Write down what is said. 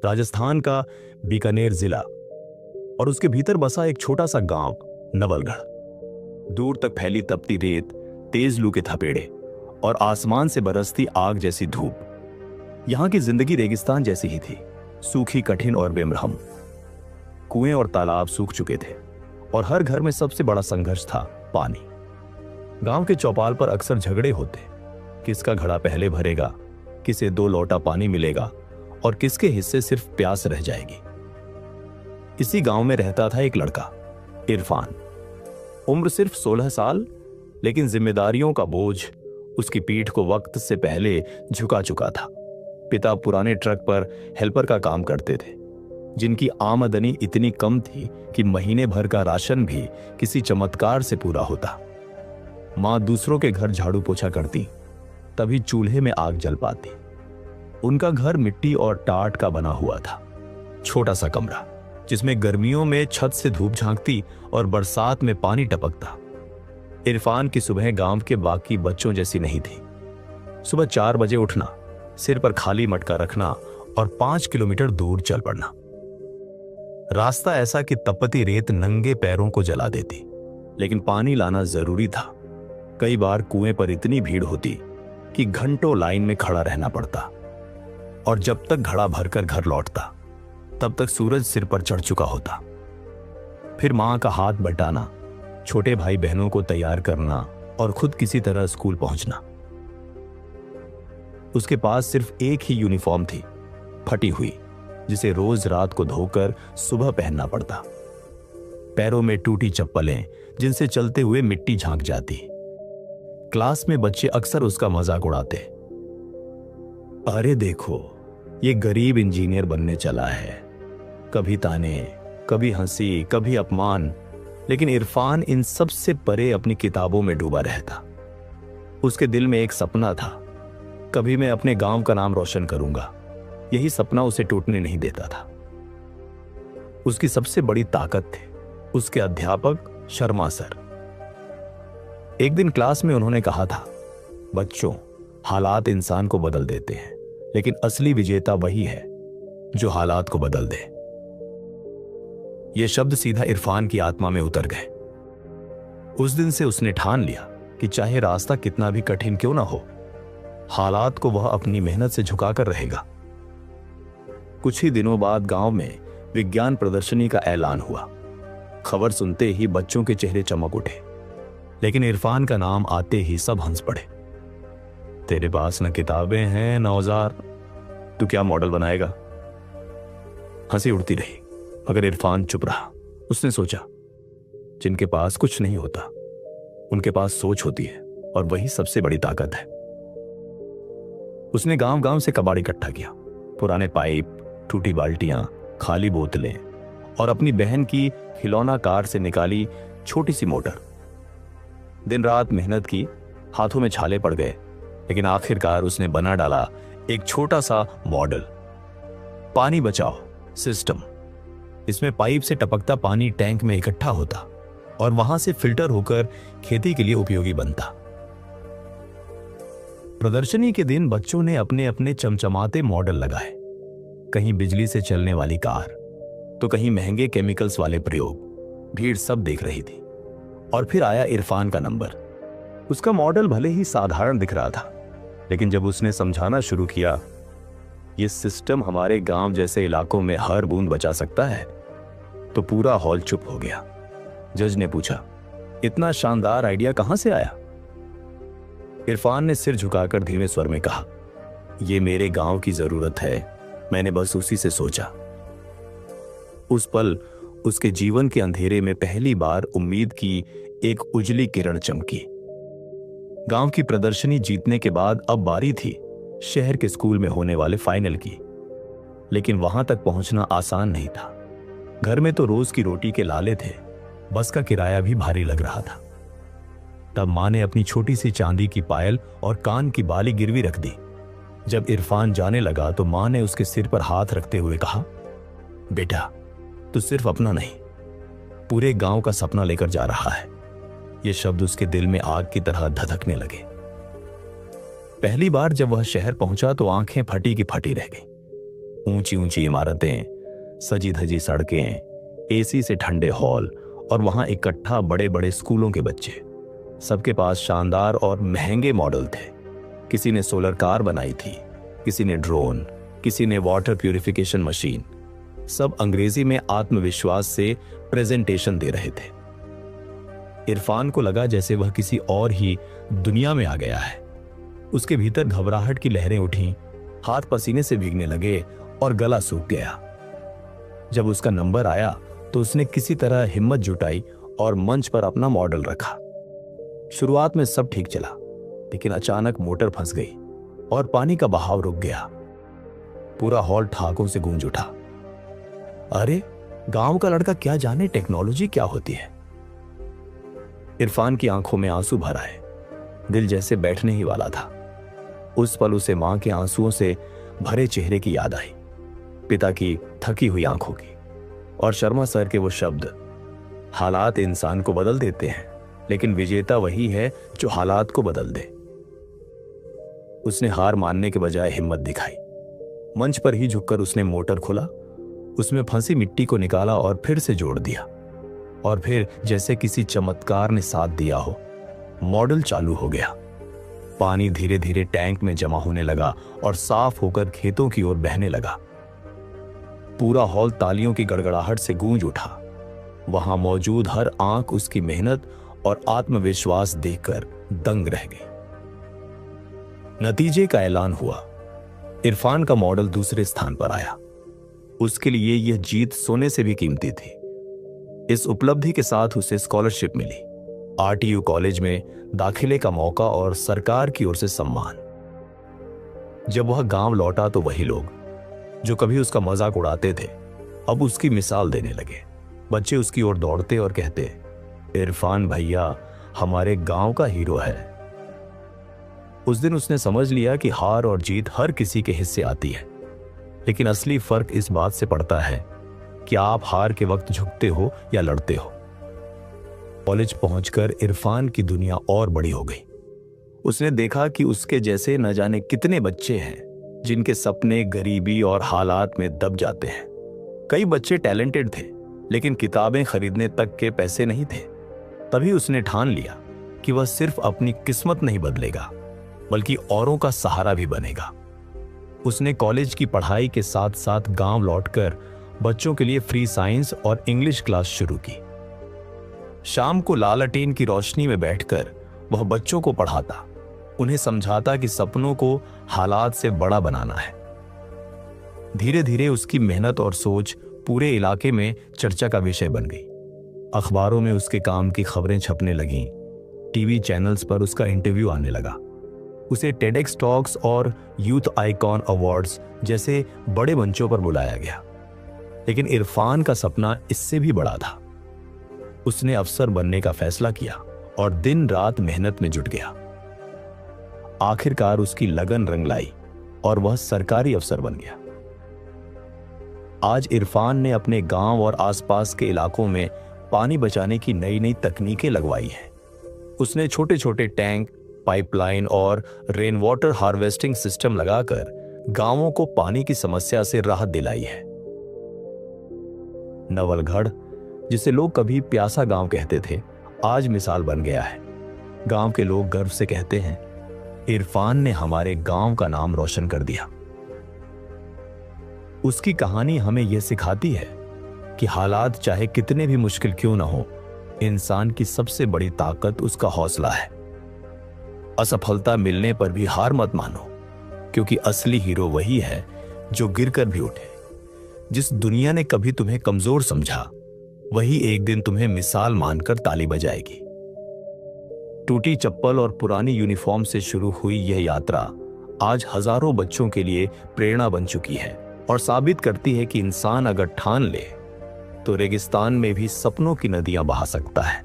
राजस्थान का बीकानेर जिला, और उसके भीतर बसा एक छोटा सा गांव नवलगढ़। दूर तक फैली तपती रेत, तेज लू के थपेड़े और आसमान से बरसती आग जैसी धूप। यहां की जिंदगी रेगिस्तान जैसी ही थी, सूखी, कठिन और बेमरहम। कुएं और तालाब सूख चुके थे और हर घर में सबसे बड़ा संघर्ष था पानी। गांव के चौपाल पर अक्सर झगड़े होते, किसका घड़ा पहले भरेगा, किसे 2 लोटा पानी मिलेगा और किसके हिस्से सिर्फ प्यास रह जाएगी। इसी गांव में रहता था एक लड़का, इरफान। उम्र सिर्फ 16 साल, लेकिन जिम्मेदारियों का बोझ उसकी पीठ को वक्त से पहले झुका चुका था। पिता पुराने ट्रक पर हेल्पर का काम करते थे, जिनकी आमदनी इतनी कम थी कि महीने भर का राशन भी किसी चमत्कार से पूरा होता। मां दूसरों के घर झाड़ू पोछा करती, तभी चूल्हे में आग जल पाती। उनका घर मिट्टी और टाट का बना हुआ था, छोटा सा कमरा जिसमें गर्मियों में छत से धूप झांकती और बरसात में पानी टपकता। इरफान की सुबह गांव के बाकी बच्चों जैसी नहीं थी। सुबह 4 बजे उठना, सिर पर खाली मटका रखना और 5 किलोमीटर दूर चल पड़ना। रास्ता ऐसा कि तपती रेत नंगे पैरों को जला देती, लेकिन पानी लाना जरूरी था। कई बार कुएं पर इतनी भीड़ होती कि घंटों लाइन में खड़ा रहना पड़ता, और जब तक घड़ा भरकर घर लौटता तब तक सूरज सिर पर चढ़ चुका होता। फिर मां का हाथ बटाना, छोटे भाई बहनों को तैयार करना और खुद किसी तरह स्कूल पहुंचना। उसके पास सिर्फ एक ही यूनिफॉर्म थी, फटी हुई, जिसे रोज रात को धोकर सुबह पहनना पड़ता। पैरों में टूटी चप्पलें जिनसे चलते हुए मिट्टी झांक जाती। क्लास में बच्चे अक्सर उसका मजाक उड़ाते, अरे देखो, ये गरीब इंजीनियर बनने चला है। कभी ताने, कभी हंसी, कभी अपमान, लेकिन इरफान इन सब से परे अपनी किताबों में डूबा रहता। उसके दिल में एक सपना था, कभी मैं अपने गांव का नाम रोशन करूंगा। यही सपना उसे टूटने नहीं देता था। उसकी सबसे बड़ी ताकत थे उसके अध्यापक शर्मा सर। एक दिन क्लास में उन्होंने कहा था, बच्चों, हालात इंसान को बदल देते हैं, लेकिन असली विजेता वही है जो हालात को बदल दे। ये शब्द सीधा इरफान की आत्मा में उतर गए। उस दिन से उसने ठान लिया कि चाहे रास्ता कितना भी कठिन क्यों ना हो, हालात को वह अपनी मेहनत से झुकाकर रहेगा। कुछ ही दिनों बाद गांव में विज्ञान प्रदर्शनी का ऐलान हुआ। खबर सुनते ही बच्चों के चेहरे चमक उठे, लेकिन इरफान का नाम आते ही सब हंस पड़े। तेरे पास न किताबें हैं न औजार, तू क्या मॉडल बनाएगा? हंसी उड़ती रही, मगर इरफान चुप रहा। उसने सोचा, जिनके पास कुछ नहीं होता उनके पास सोच होती है, और वही सबसे बड़ी ताकत है। उसने गांव गांव से कबाड़ इकट्ठा किया, पुराने पाइप, टूटी बाल्टियां, खाली बोतलें और अपनी बहन की खिलौना कार से निकाली छोटी सी मोटर। दिन रात मेहनत की, हाथों में छाले पड़ गए, लेकिन आखिरकार उसने बना डाला एक छोटा सा मॉडल। पानी बचाओ सिस्टम। इसमें पाइप से टपकता पानी टैंक में इकट्ठा होता और वहां से फिल्टर होकर खेती के लिए उपयोगी बनता। प्रदर्शनी के दिन बच्चों ने अपने अपने चमचमाते मॉडल लगाए, कहीं बिजली से चलने वाली कार, तो कहीं महंगे केमिकल्स वाले प्रयोग। भीड़ सब देख रही थी। और फिर आया इरफान का नंबर। उसका मॉडल भले ही साधारण दिख रहा था, लेकिन जब उसने समझाना शुरू किया, ये सिस्टम हमारे गांव जैसे इलाकों में हर बूंद बचा सकता है, तो पूरा हॉल चुप हो गया। जज ने पूछा, इतना शानदार आइडिया कहां से आया? इरफान ने सिर झुकाकर धीमे स्वर में कहा, यह मेरे गांव की जरूरत है, मैंने बस उसी से सोचा। उस पल उसके जीवन के अंधेरे में पहली बार उम्मीद की एक उजली किरण चमकी। गांव की प्रदर्शनी जीतने के बाद अब बारी थी शहर के स्कूल में होने वाले फाइनल की, लेकिन वहां तक पहुंचना आसान नहीं था। घर में तो रोज की रोटी के लाले थे, बस का किराया भी भारी लग रहा था। तब मां ने अपनी छोटी सी चांदी की पायल और कान की बाली गिरवी रख दी। जब इरफान जाने लगा तो मां ने उसके सिर पर हाथ रखते हुए कहा, बेटा, तू सिर्फ अपना नहीं, पूरे गांव का सपना लेकर जा रहा है। ये शब्द उसके दिल में आग की तरह धधकने लगे। पहली बार जब वह शहर पहुंचा तो आंखें फटी की फटी रह गई। ऊंची ऊंची इमारतें, सजी धजी सड़कें, एसी से ठंडे हॉल और वहां इकट्ठा बड़े बड़े स्कूलों के बच्चे। सबके पास शानदार और महंगे मॉडल थे। किसी ने सोलर कार बनाई थी, किसी ने ड्रोन, किसी ने वाटर प्यूरिफिकेशन मशीन। सब अंग्रेजी में आत्मविश्वास से प्रेजेंटेशन दे रहे थे। इरफान को लगा जैसे वह किसी और ही दुनिया में आ गया है। उसके भीतर घबराहट की लहरें उठी, हाथ पसीने से भीगने लगे और गला सूख गया। जब उसका नंबर आया तो उसने किसी तरह हिम्मत जुटाई और मंच पर अपना मॉडल रखा। शुरुआत में सब ठीक चला, लेकिन अचानक मोटर फंस गई और पानी का बहाव रुक गया। पूरा हॉल ठहाकों से गूंज उठा। अरे, गांव का लड़का क्या जाने टेक्नोलॉजी क्या होती है। इरफान की आंखों में आंसू भर आए। दिल जैसे बैठने ही वाला था। उस पल उसे मां के आंसुओं से भरे चेहरे की याद आई, पिता की थकी हुई आंखों की, और शर्मा सर के वो शब्द, हालात इंसान को बदल देते हैं, लेकिन विजेता वही है जो हालात को बदल दे। उसने हार मानने के बजाय हिम्मत दिखाई। मंच पर ही झुककर उसने मोटर खोला, उसमें फंसी मिट्टी को निकाला और फिर से जोड़ दिया। और फिर जैसे किसी चमत्कार ने साथ दिया हो, मॉडल चालू हो गया। पानी धीरे धीरे टैंक में जमा होने लगा और साफ होकर खेतों की ओर बहने लगा। पूरा हॉल तालियों की गड़गड़ाहट से गूंज उठा। वहां मौजूद हर आंख उसकी मेहनत और आत्मविश्वास देखकर दंग रह गई। नतीजे का ऐलान हुआ। इरफान का मॉडल दूसरे स्थान पर आया। उसके लिए यह जीत सोने से भी कीमती थी। इस उपलब्धि के साथ उसे स्कॉलरशिप मिली, आरटीयू कॉलेज में दाखिले का मौका और सरकार की ओर से सम्मान। जब वह गांव लौटा तो वही लोग जो कभी उसका मजाक उड़ाते थे अब उसकी मिसाल देने लगे। बच्चे उसकी ओर दौड़ते और कहते, इरफान भैया हमारे गांव का हीरो है। उस दिन उसने समझ लिया कि हार और जीत हर किसी के हिस्से आती है, लेकिन असली फर्क इस बात से पड़ता है कि आप हार के वक्त झुकते हो या लड़ते हो। कॉलेज पहुंचकर इरफान की दुनिया और बड़ी हो गई। उसने देखा कि उसके जैसे न जाने कितने बच्चे हैं जिनके सपने गरीबी और हालात में दब जाते हैं। कई बच्चे टैलेंटेड थे, लेकिन किताबें खरीदने तक के पैसे नहीं थे। तभी उसने ठान लिया कि वह सिर्फ अपनी किस्मत नहीं बदलेगा, बल्कि औरों का सहारा भी बनेगा। उसने कॉलेज की पढ़ाई के साथ साथ गांव लौटकर बच्चों के लिए फ्री साइंस और इंग्लिश क्लास शुरू की। शाम को लालटेन की रोशनी में बैठकर वह बच्चों को पढ़ाता, उन्हें समझाता कि सपनों को हालात से बड़ा बनाना है। धीरे धीरे उसकी मेहनत और सोच पूरे इलाके में चर्चा का विषय बन गई। अखबारों में उसके काम की खबरें छपने लगीं, टीवी चैनल्स पर उसका इंटरव्यू आने लगा। उसे टेडेक्स टॉक्स और यूथ आइकॉन अवार्ड्स जैसे बड़े मंचों पर बुलाया गया। लेकिन इरफान का सपना इससे भी बड़ा था। उसने अफसर बनने का फैसला किया और दिन रात मेहनत में जुट गया। आखिरकार उसकी लगन रंग लाई और वह सरकारी अफसर बन गया। आज इरफान ने अपने गांव और आसपास के इलाकों में पानी बचाने की नई नई तकनीकें लगवाई हैं। उसने छोटे छोटे टैंक, पाइपलाइन और रेन वाटर हार्वेस्टिंग सिस्टम लगाकर गांवों को पानी की समस्या से राहत दिलाई है। नवलगढ़, जिसे लोग कभी प्यासा गांव कहते थे, आज मिसाल बन गया है। गांव के लोग गर्व से कहते हैं, इरफान ने हमारे गांव का नाम रोशन कर दिया। उसकी कहानी हमें यह सिखाती है कि हालात चाहे कितने भी मुश्किल क्यों ना हो, इंसान की सबसे बड़ी ताकत उसका हौसला है। असफलता मिलने पर भी हार मत मानो, क्योंकि असली हीरो वही है जो गिरकर भी उठे। जिस दुनिया ने कभी तुम्हें कमजोर समझा, वही एक दिन तुम्हें मिसाल मानकर ताली बजाएगी। टूटी चप्पल और पुरानी यूनिफॉर्म से शुरू हुई यह यात्रा आज हजारों बच्चों के लिए प्रेरणा बन चुकी है और साबित करती है कि इंसान अगर ठान ले तो रेगिस्तान में भी सपनों की नदियां बहा सकता है।